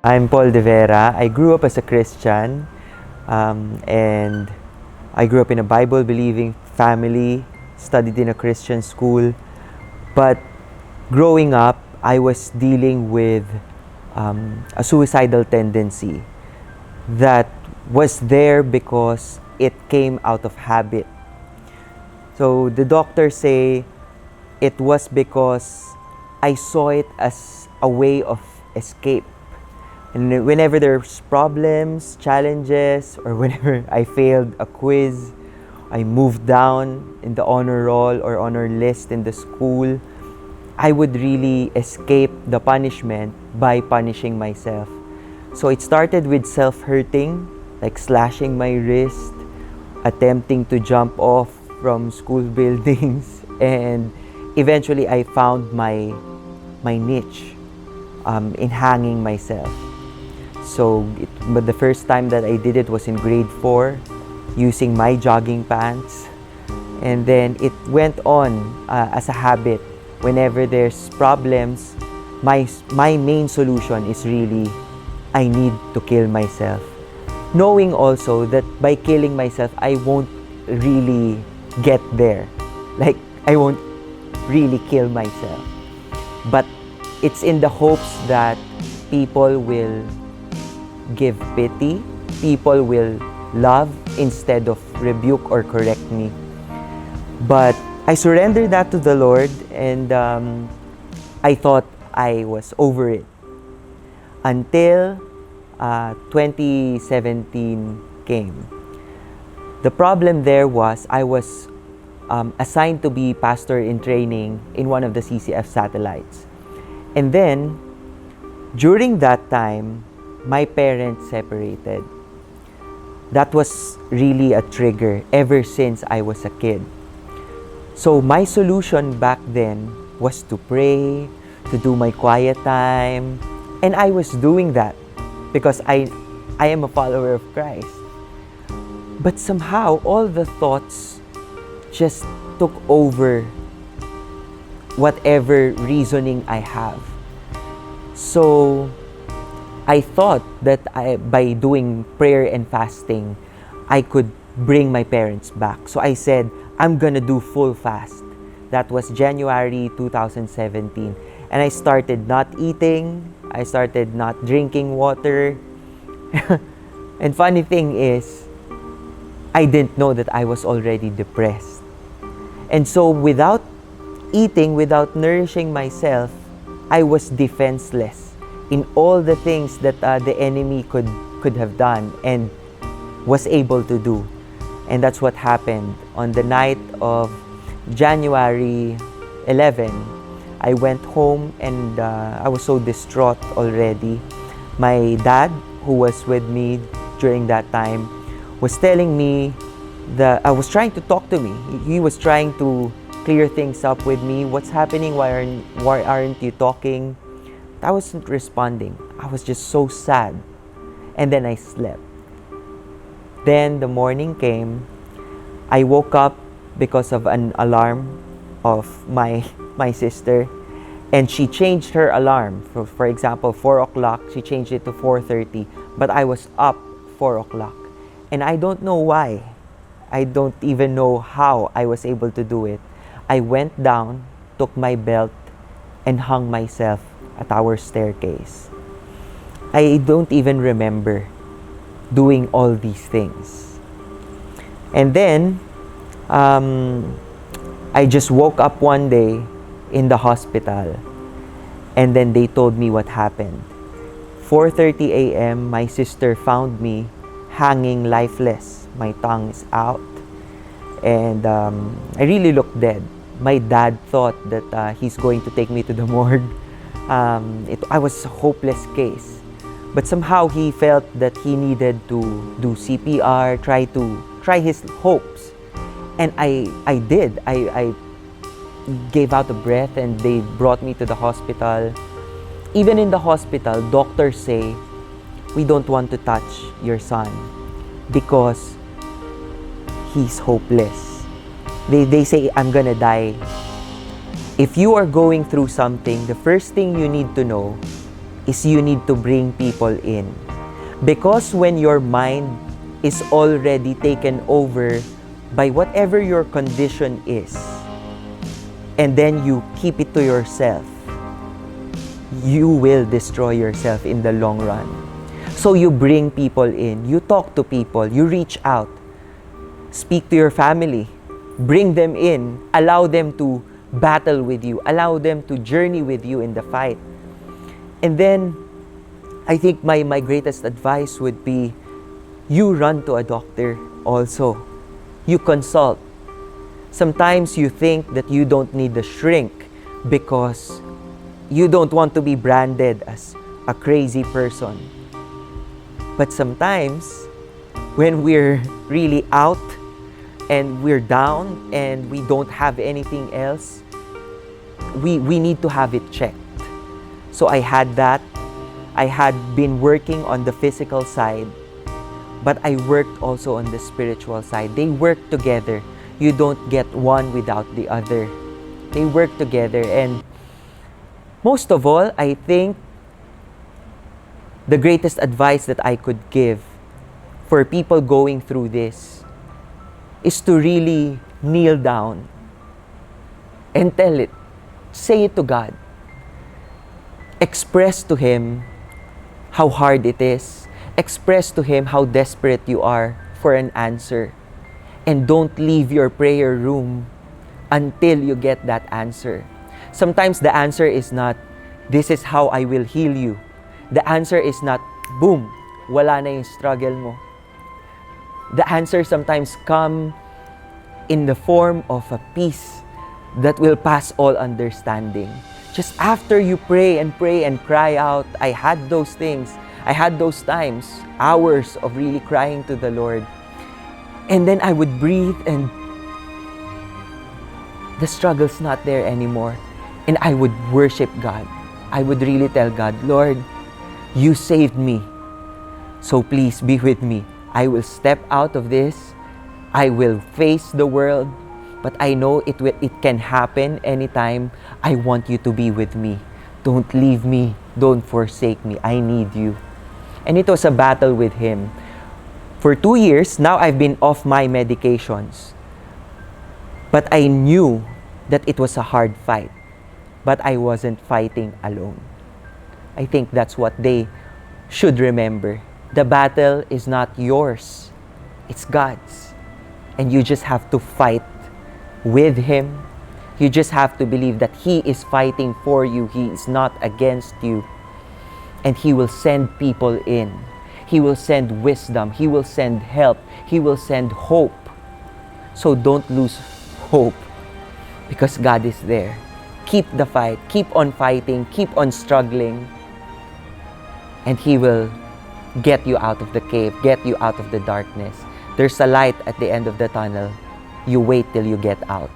I'm Paul de Vera. I grew up as a Christian, and I grew up in a Bible-believing family, studied in a Christian school. But growing up, I was dealing with a suicidal tendency that was there because it came out of habit. So the doctors say it was because I saw it as a way of escape. And whenever there's problems, challenges, or whenever I failed a quiz, I moved down in the honor roll or honor list in the school, I would really escape the punishment by punishing myself. So it started with self-hurting, like slashing my wrist, attempting to jump off from school buildings, and eventually I found my niche in hanging myself. So but the first time that I did it was in grade 4, using my jogging pants. And then it went on as a habit. Whenever there's problems, my main solution is really, I need to kill myself. Knowing also that by killing myself, I won't really get there. Like, I won't really kill myself. But it's in the hopes that people will give pity, people will love instead of rebuke or correct me. But I surrendered that to the Lord, and I thought I was over it. Until 2017 came. The problem there was I was assigned to be pastor in training in one of the CCF satellites. And then, during that time, my parents separated. That was really a trigger ever since I was a kid. So my solution back then was to pray, to do my quiet time, and I was doing that because I am a follower of Christ. But somehow all the thoughts just took over whatever reasoning I have. So I thought that by doing prayer and fasting, I could bring my parents back. So I said, I'm gonna do full fast. That was January 2017. And I started not eating, I started not drinking water. And funny thing is, I didn't know that I was already depressed. And so without eating, without nourishing myself, I was defenseless in all the things that the enemy could have done and was able to do. And that's what happened. On the night of January 11, I went home and I was so distraught already. My dad, who was with me during that time, was telling me that I was trying to talk to me. He was trying to clear things up with me. What's happening? Why aren't you talking? I wasn't responding. I was just so sad. And then I slept. Then the morning came. I woke up because of an alarm of my sister. And she changed her alarm. For example, 4 o'clock, she changed it to 4:30. But I was up 4 o'clock. And I don't know why. I don't even know how I was able to do it. I went down, took my belt, and hung myself at our staircase. I don't even remember doing all these things. And then, I just woke up one day in the hospital, and then they told me what happened. 4:30 a.m., my sister found me hanging lifeless. My tongue is out, and I really looked dead. My dad thought that he's going to take me to the morgue. I was a hopeless case. But somehow he felt that he needed to do CPR, try his hopes. And I did. I gave out a breath and they brought me to the hospital. Even in the hospital, doctors say, we don't want to touch your son because he's hopeless. They say, I'm gonna die. If you are going through something, the first thing you need to know is you need to bring people in. Because when your mind is already taken over by whatever your condition is, and then you keep it to yourself, you will destroy yourself in the long run. So you bring people in, you talk to people, you reach out, speak to your family, bring them in, allow them to battle with you, allow them to journey with you in the fight. And then, I think my greatest advice would be, you run to a doctor also. You consult. Sometimes you think that you don't need a shrink because you don't want to be branded as a crazy person. But sometimes, when we're really out and we're down and we don't have anything else, we need to have it checked. So I had that. I had been working on the physical side, but I worked also on the spiritual side. They work together. You don't get one without the other. They work together. And most of all, I think the greatest advice that I could give for people going through this is to really kneel down and tell it. Say it to God. Express to Him how hard it is. Express to Him how desperate you are for an answer. And don't leave your prayer room until you get that answer. Sometimes the answer is not, this is how I will heal you. The answer is not, boom, wala na yung struggle mo. The answer sometimes come in the form of a peace that will pass all understanding. Just after you pray and cry out, I had those things. I had those times, hours of really crying to the Lord. And then I would breathe and the struggle's not there anymore. And I would worship God. I would really tell God, Lord, you saved me. So please be with me. I will step out of this. I will face the world. But I know it can happen anytime. I want you to be with me. Don't leave me. Don't forsake me. I need you. And it was a battle with Him. For 2 years, now I've been off my medications. But I knew that it was a hard fight. But I wasn't fighting alone. I think that's what they should remember. The battle is not yours. It's God's. And you just have to fight with Him. You just have to believe that He is fighting for you. He is not against you. And He will send people in. He will send wisdom. He will send help. He will send hope. So don't lose hope because God is there. Keep the fight. Keep on fighting. Keep on struggling. And He will get you out of the cave, get you out of the darkness. There's a light at the end of the tunnel. You wait till you get out.